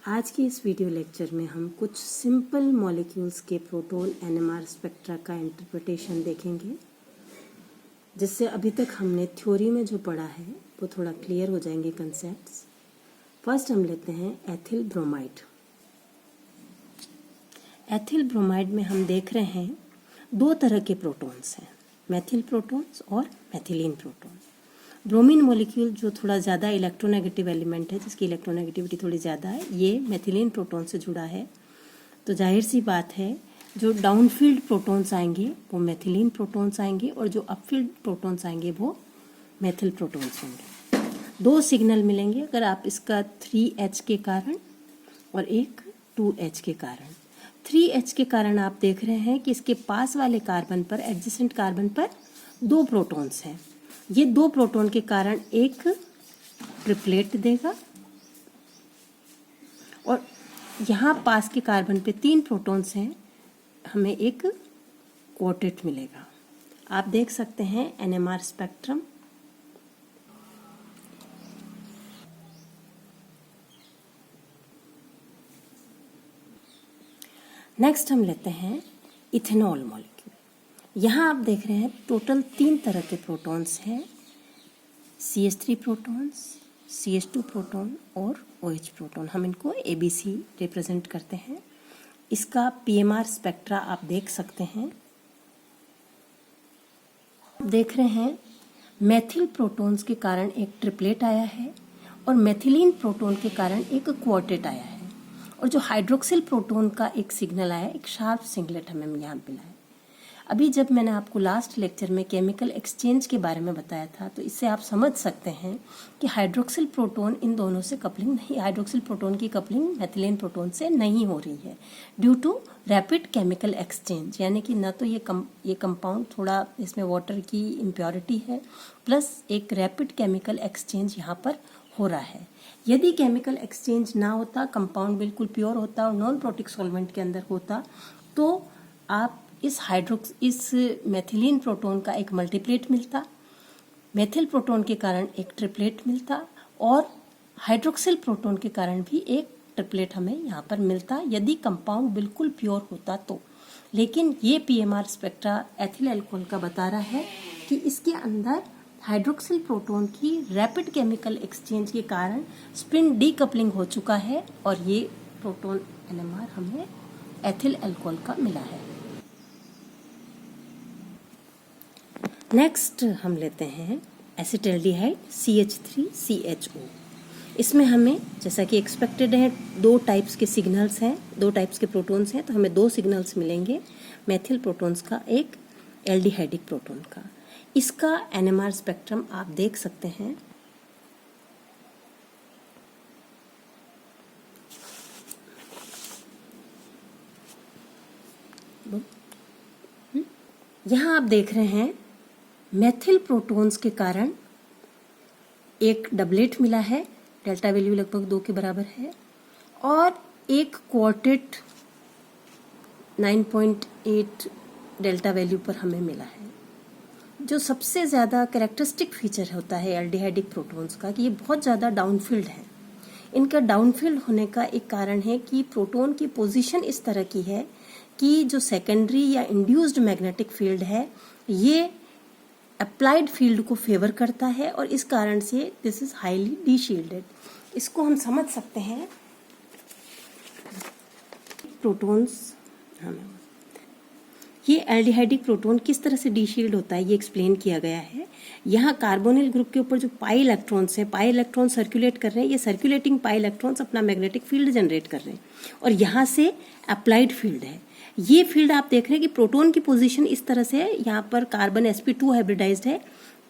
आज के इस वीडियो लेक्चर में हम कुछ सिंपल मॉलिक्यूल्स के प्रोटॉन एनएमआर स्पेक्ट्रा का इंटरप्रिटेशन देखेंगे, जिससे अभी तक हमने थ्योरी में जो पढ़ा है वो थोड़ा क्लियर हो जाएंगे कंसेप्ट्स। फर्स्ट हम लेते हैं एथिल ब्रोमाइड। एथिल ब्रोमाइड में हम देख रहे हैं दो तरह के प्रोटॉन्स हैं, मेथिल प्रोटॉन्स और मेथिलीन प्रोटॉन। ब्रोमीन मॉलिक्यूल जो थोड़ा ज़्यादा इलेक्ट्रोनेगेटिव एलिमेंट है, जिसकी इलेक्ट्रोनेगेटिविटी थोड़ी ज़्यादा है, ये मेथिलीन प्रोटॉन से जुड़ा है। तो जाहिर सी बात है जो डाउनफील्ड प्रोटॉन्स आएंगे वो मेथिलीन प्रोटॉन्स आएंगे और जो अपफील्ड प्रोटॉन्स आएंगे वो मेथिल प्रोटॉन्स होंगे। दो सिग्नल मिलेंगे अगर आप इसका 3H के कारण और एक 2H के कारण। 3H के कारण आप देख रहे हैं कि इसके पास वाले कार्बन पर, एडजेसेंट कार्बन पर दो प्रोटॉन्स हैं। ये दो प्रोटॉन के कारण एक ट्रिपलेट देगा और यहाँ पास के कार्बन पे 3 प्रोटॉन्स हैं, हमें एक क्वार्टेट मिलेगा। आप देख सकते हैं एनएमआर स्पेक्ट्रम। नेक्स्ट हम लेते हैं इथेनॉल मॉलिक्यूल। यहाँ आप देख रहे हैं टोटल 3 तरह के प्रोटॉन्स हैं, CH3 प्रोटॉन्स, CH2 प्रोटॉन और OH प्रोटॉन। हम इनको ABC रिप्रेजेंट करते हैं। इसका PMR स्पेक्ट्रा आप देख सकते हैं। देख रहे हैं मेथिल प्रोटॉन्स के कारण एक ट्रिपलेट आया है और मेथिलीन प्रोटॉन के कारण एक क्वार्टेट आया है, और जो हाइड्रोक्सिल प्रोटॉन का एक सिग्नल आया, एक शार्प सिंगलेट हमें यहाँ मिला है। अभी जब मैंने आपको लास्ट लेक्चर में केमिकल एक्सचेंज के बारे में बताया था, तो इससे आप समझ सकते हैं कि हाइड्रोक्सिल प्रोटॉन इन दोनों से कपलिंग नहीं, हाइड्रोक्सिल प्रोटॉन की कपलिंग मेथिलीन प्रोटॉन से नहीं हो रही है due to rapid chemical exchange. यानी कि न तो ये कंपाउंड थोड़ा इसमें वाटर की इम्प्योरिटी है, प्लस एक रैपिड केमिकल एक्सचेंज यहाँ पर हो रहा है। यदि केमिकल एक्सचेंज ना होता, कंपाउंड बिल्कुल प्योर होता और नॉन प्रोटिक सॉल्वेंट के अंदर होता, तो आप इस मेथिलीन प्रोटॉन का एक मल्टीप्लेट मिलता, मेथिल प्रोटॉन के कारण एक ट्रिपलेट मिलता और हाइड्रोक्सिल प्रोटॉन के कारण भी एक ट्रिपलेट हमें यहाँ पर मिलता यदि कंपाउंड बिल्कुल प्योर होता तो। लेकिन ये PMR स्पेक्ट्रा एथिल अल्कोहल का बता रहा है कि इसके अंदर हाइड्रोक्सिल प्रोटॉन की रैपिड केमिकल एक्सचेंज के कारण स्पिन डीकपलिंग हो चुका है और ये प्रोटॉन NMR हमें एथिल अल्कोहल का मिला है। नेक्स्ट हम लेते हैं एसिटाल्डिहाइड CH3CHO। इसमें हमें जैसा कि एक्सपेक्टेड है दो टाइप्स के सिग्नल्स हैं, दो टाइप्स के प्रोटॉन्स हैं, तो हमें दो सिग्नल्स मिलेंगे, मेथिल प्रोटॉन्स का, एक एल्डिहाइडिक प्रोटॉन का। इसका NMR स्पेक्ट्रम आप देख सकते हैं। यहाँ आप देख रहे हैं मेथिल प्रोटॉन्स के कारण एक डबलेट मिला है, डेल्टा वैल्यू लगभग 2 के बराबर है, और एक क्वार्टेट 9.8 डेल्टा वैल्यू पर हमें मिला है। जो सबसे ज़्यादा कैरेक्टरिस्टिक फीचर होता है एल्डिहाइडिक प्रोटॉन्स का कि ये बहुत ज़्यादा डाउनफील्ड है। इनका डाउनफील्ड होने का एक कारण है कि प्रोटॉन की पोजीशन इस तरह की है कि जो सेकेंडरी या इंड्यूस्ड मैग्नेटिक फील्ड है ये अप्लाइड फील्ड को फेवर करता है और इस कारण से दिस इज हाईली डीशील्डेड। इसको हम समझ सकते हैं प्रोटॉन्स, ये एल्डिहाइडिक प्रोटॉन किस तरह से डीशील्ड होता है ये एक्सप्लेन किया गया है। यहाँ कार्बोनिल ग्रुप के ऊपर जो पाई इलेक्ट्रॉन्स हैं, पाई इलेक्ट्रॉन सर्कुलेट कर रहे हैं, ये सर्कुलेटिंग पाई इलेक्ट्रॉन्स अपना मैग्नेटिक फील्ड जनरेट कर रहे हैं और यहाँ से अप्लाइड फील्ड है। ये फील्ड आप देख रहे हैं कि प्रोटॉन की पोजीशन इस तरह से है, यहाँ पर कार्बन sp2 हाइब्रिडाइज्ड है,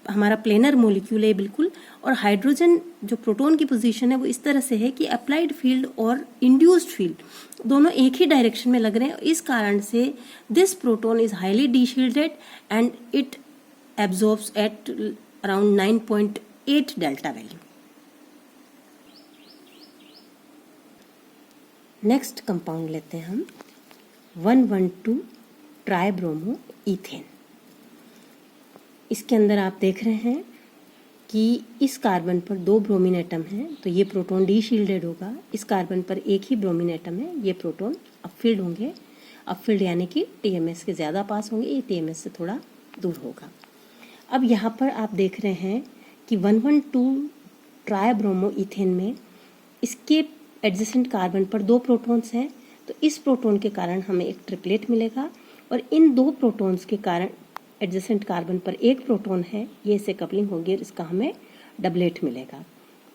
हमारा प्लेनर मॉलिक्यूल है बिल्कुल, और हाइड्रोजन जो प्रोटॉन की पोजीशन है वो इस तरह से है कि अप्लाइड फील्ड और इंड्यूस्ड फील्ड दोनों एक ही डायरेक्शन में लग रहे हैं। इस कारण से this proton is highly deshielded and it absorbs at around 9.8 delta value. Next compound लेते हैं हम 112 ट्राइब्रोमो इथेन। इसके अंदर आप देख रहे हैं कि इस कार्बन पर 2 ब्रोमीन एटम हैं तो ये प्रोटॉन डी शील्डेड होगा, इस कार्बन पर एक ही ब्रोमीन एटम है, ये प्रोटॉन अपफील्ड होंगे। अपफील्ड यानी कि टीएमएस के ज़्यादा पास होंगे, ये टीएमएस से थोड़ा दूर होगा। अब यहाँ पर आप देख रहे हैं कि 112 ट्राइब्रोमो इथेन में इसके एडजेसेंट कार्बन पर 2 प्रोटॉन्स हैं, तो इस प्रोटॉन के कारण हमें एक ट्रिपलेट मिलेगा और इन 2 प्रोटॉन्स के कारण एडजेसेंट कार्बन पर एक प्रोटॉन है, ये इससे कपलिंग होगी और इसका हमें डबलेट मिलेगा।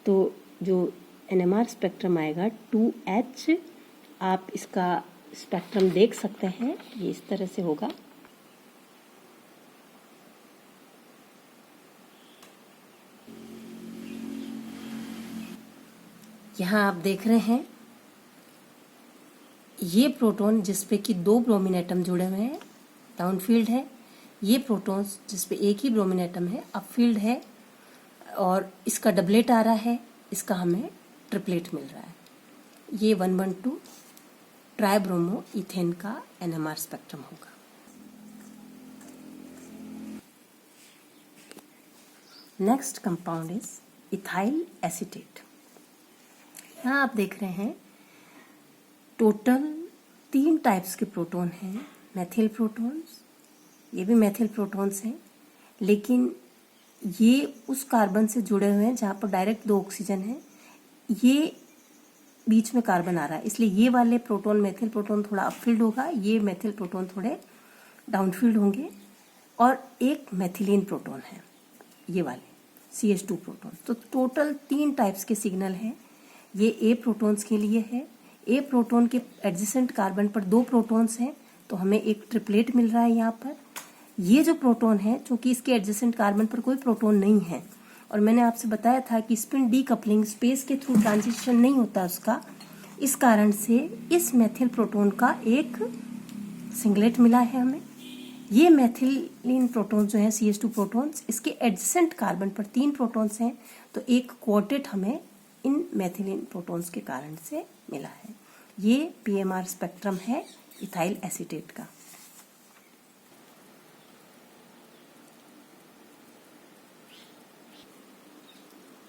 तो जो एनएमआर स्पेक्ट्रम आएगा 2H, आप इसका स्पेक्ट्रम देख सकते हैं, ये इस तरह से होगा। यहाँ आप देख रहे हैं ये प्रोटॉन जिसपे कि 2 ब्रोमीन एटम जुड़े हुए हैं डाउनफील्ड है, ये प्रोटॉन्स जिसपे एक ही ब्रोमीन एटम है अपफील्ड है, और इसका डबलेट आ रहा है, इसका हमें ट्रिपलेट मिल रहा है। ये 112 ट्राइब्रोमो इथेन का एनएमआर स्पेक्ट्रम होगा। Next compound is ethyl acetate. यहाँ आप देख रहे हैं टोटल 3 टाइप्स के प्रोटॉन हैं, मेथिल प्रोटॉन्स, ये भी मेथिल प्रोटॉन्स हैं, लेकिन ये उस कार्बन से जुड़े हुए हैं जहाँ पर डायरेक्ट 2 ऑक्सीजन है, ये बीच में कार्बन आ रहा है, इसलिए ये वाले प्रोटॉन मेथिल प्रोटॉन थोड़ा अपफील्ड होगा, ये मेथिल प्रोटॉन थोड़े डाउनफील्ड होंगे, और एक मेथिलीन प्रोटॉन है ये वाले CH2 प्रोटॉन। तो टोटल 3 टाइप्स के सिग्नल हैं, ये ए प्रोटॉन्स के लिए है। ए प्रोटॉन के एडजेसेंट कार्बन पर 2 प्रोटॉन्स हैं तो हमें एक ट्रिपलेट मिल रहा है यहाँ पर। ये जो प्रोटॉन है चूंकि इसके एडजेसेंट कार्बन पर कोई प्रोटॉन नहीं है, और मैंने आपसे बताया था कि स्पिन डीकपलिंग स्पेस के थ्रू ट्रांजिशन नहीं होता उसका, इस कारण से इस मेथिल प्रोटॉन का एक सिंगलेट मिला है हमें। ये मेथिलीन प्रोटॉन जो है CH2 प्रोटॉन्स, इसके एडजेसेंट कार्बन पर 3 प्रोटॉन्स हैं तो एक क्वार्टेट हमें इन मेथिलीन प्रोटॉन्स के कारण से मिला है। ये PMR स्पेक्ट्रम है इथाइल एसीटेट का।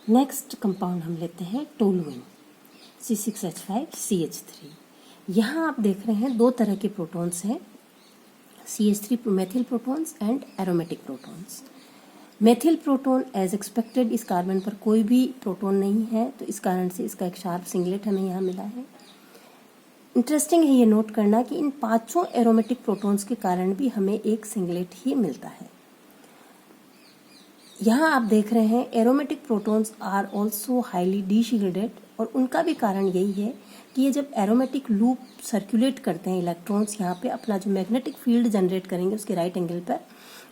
नेक्स्ट कंपाउंड हम लेते हैं टोलुइन C6H5CH3। यहाँ आप देख रहे हैं 2 तरह के प्रोटॉन्स हैं, CH3 methyl protons and aromatic protons. Methyl proton as expected इस कार्बन पर कोई भी प्रोटॉन नहीं है तो इस कारण से इसका एक शार्प सिंगलेट हमें यहाँ मिला है। इंटरेस्टिंग है ये नोट करना कि इन 5 एरोमेटिक प्रोटॉन्स के कारण भी हमें एक सिंगलेट ही मिलता है। यहाँ आप देख रहे हैं aromatic protons are also highly deshielded, और उनका भी कारण यही है कि ये जब एरोमेटिक लूप सर्कुलेट करते हैं इलेक्ट्रॉन्स यहाँ पे अपना जो मैग्नेटिक फील्ड जनरेट करेंगे उसके राइट एंगल पर,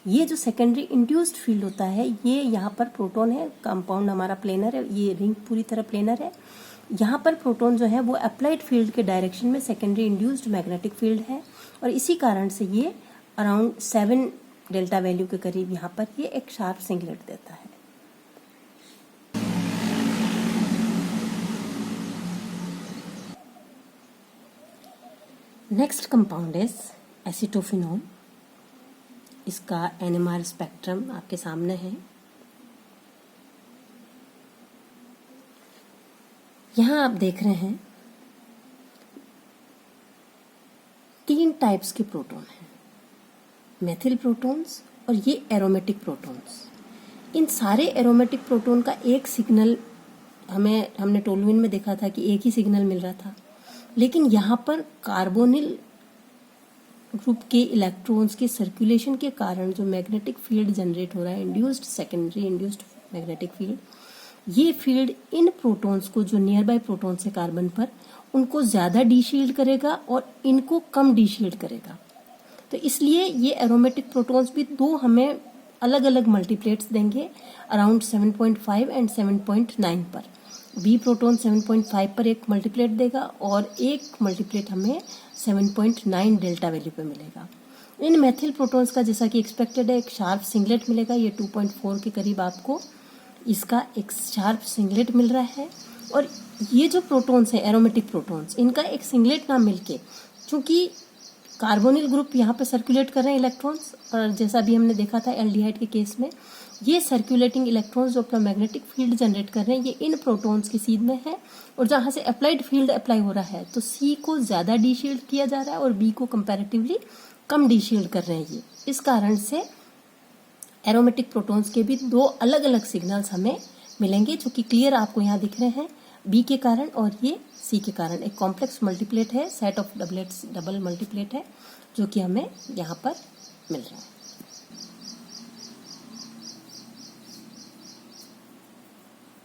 ये जो सेकेंडरी इंड्यूस्ड फील्ड होता है ये यहाँ पर प्रोटॉन है, कंपाउंड हमारा प्लेनर है, ये रिंग पूरी तरह प्लेनर है, यहाँ पर प्रोटॉन जो है वो अप्लाइड फील्ड के डायरेक्शन में सेकेंडरी इंड्यूस्ड मैग्नेटिक फील्ड है, और इसी कारण से ये अराउंड 7 डेल्टा वैल्यू के करीब यहाँ पर ये एक शार्प सिंगलेट देता है। Next compound is acetophenone. इसका एनएमआर स्पेक्ट्रम आपके सामने है। यहाँ आप देख रहे हैं 3 टाइप्स के प्रोटॉन हैं, मेथिल प्रोटॉन्स और ये एरोमेटिक प्रोटॉन्स। इन सारे एरोमेटिक प्रोटॉन का एक सिग्नल हमने टोलुइन में देखा था कि एक ही सिग्नल मिल रहा था, लेकिन यहाँ पर कार्बोनिल ग्रुप के इलेक्ट्रॉन्स के सर्कुलेशन के कारण जो मैग्नेटिक फील्ड जनरेट हो रहा है, induced secondary induced magnetic field, ये फील्ड इन प्रोटॉन्स को जो नियर बाय प्रोटॉन्स है कार्बन पर उनको ज़्यादा डीशील्ड करेगा और इनको कम डीशील्ड करेगा। तो इसलिए ये एरोमेटिक प्रोटॉन्स भी 2 हमें अलग अलग मल्टीप्लेट्स देंगे अराउंड 7.5 एंड 7.9 पर। बी प्रोटॉन 7.5 पर एक मल्टीप्लेट देगा और एक मल्टीप्लेट हमें 7.9 डेल्टा वैल्यू पे मिलेगा। इन मेथिल प्रोटॉन्स का जैसा कि एक्सपेक्टेड है एक शार्प सिंगलेट मिलेगा, ये 2.4 के करीब आपको इसका एक शार्प सिंगलेट मिल रहा है। और ये जो प्रोटॉन्स हैं एरोमेटिक प्रोटॉन्स, इनका एक सिंगलेट ना मिलके, चूंकि कार्बोनिल ग्रुप यहाँ पे सर्कुलेट कर रहे हैं इलेक्ट्रॉन्स, और जैसा भी हमने देखा था एल्डिहाइड के केस में, ये सर्कुलेटिंग इलेक्ट्रॉन्स जो अपना मैग्नेटिक फील्ड जनरेट कर रहे हैं ये इन प्रोटॉन्स की सीध में है, और जहां से अप्लाइड फील्ड अप्लाई हो रहा है तो सी को ज्यादा डीशील्ड किया जा रहा है और बी को कंपैरेटिवली कम डीशील्ड कर रहे हैं ये। इस कारण से एरोमेटिक प्रोटॉन्स के भी दो अलग अलग सिग्नल्स हमें मिलेंगे, जो कि क्लियर आपको यहाँ दिख रहे हैं, बी के कारण और ये सी के कारण। एक कॉम्प्लेक्स मल्टीप्लेट है, set of doublets double multiplet है, जो कि हमें यहाँ पर मिल रहा है।